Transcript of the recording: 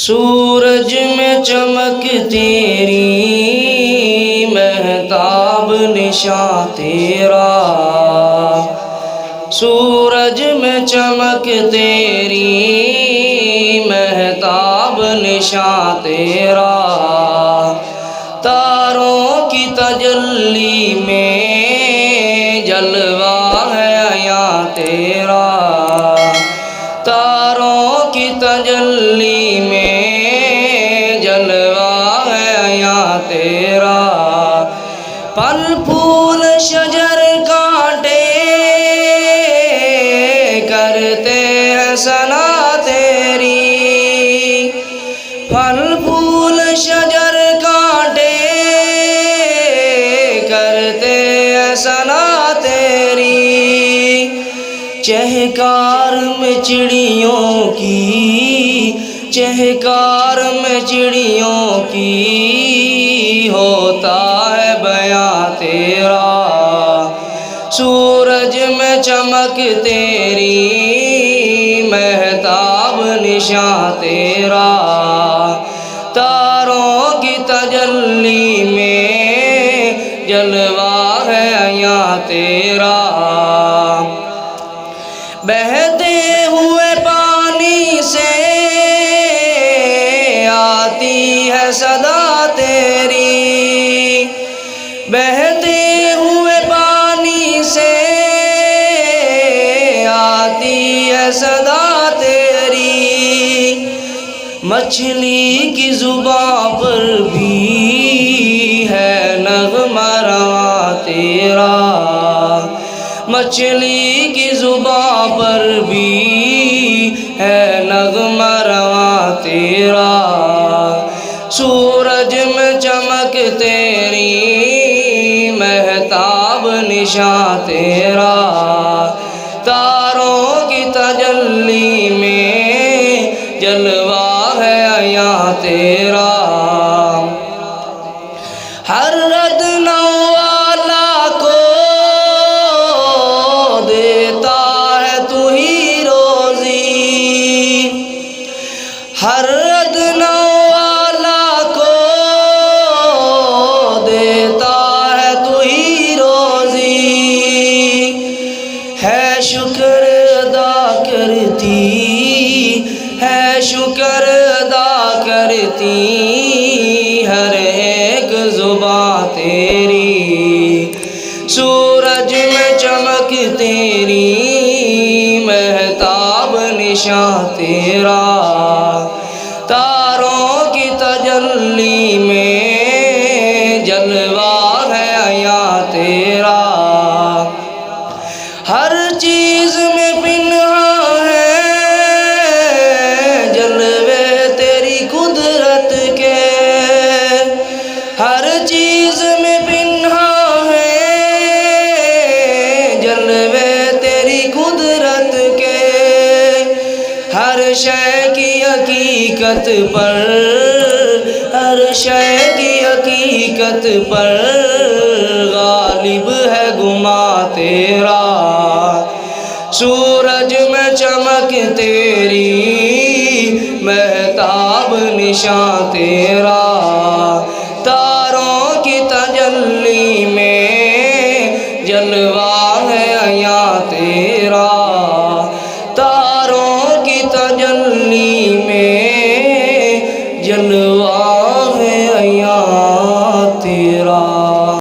سورج میں چمک تیری مہتاب نشاں تیرا، سورج میں چمک تیری مہتاب نشاں تیرا، تاروں کی تجلی میں جلوہ ہے عیاں تیرا، تاروں کی تجلی میں جلوہ ہے عیاں تیرا، پھل پھول شجر کانٹے کرتے ہیں ثنا تیری، پھل پھول شجر کانٹے کرتے ہیں ثنا تیری، چہکار میں چڑیوں کی، چہکار میں چڑیوں کی ہوتا ہے بیاں تیرا، سورج میں چمک تیری مہتاب نشاں تیرا، تاروں کی تجلی میں جلوہ ہے عیاں تیرا، بہتے ہوئے پانی سے آتی ہے صدا تیری، بہتے ہوئے پانی سے آتی ہے صدا تیری، مچھلی کی زبان پر بھی ہے نغمہ رواں تیرا، مچھلی کی زبان پر بھی ہے نغمہ رواں تیرا، سورج میں چمک تیری مہتاب نشاں تیرا، تاروں کی تجلی میں جلوہ ہے عیاں تیرا، ہر ادنیٰ والا کو دیتا ہے تو ہی روزی، ہر ادنیٰ والا کو دیتا ہے تو ہی روزی، ہے شکر ادا کرتی، ہے شکر ادا کرتی ہر ایک زباں تیری، سورج میں چمک تیری مہتاب نشاں تیرا، تاروں کی تجلی میں جلوہ ہے عیاں تیرا، ہر چیز میں پنہاں ہے جلوے تیری قدرت کے، ہر چیز میں پنہاں ہے جلوے تیری قدرت کے، ہر شے کی حقیقت پر، ہر شے کی حقیقت پر غالب ہے گماں تیرا، سورج میں چمک تیری مہتاب نشاں تیرا، تاروں کی تجلی میں جلوہ ہے عیاں تیرا، تاروں کی تجلی میں جلوہ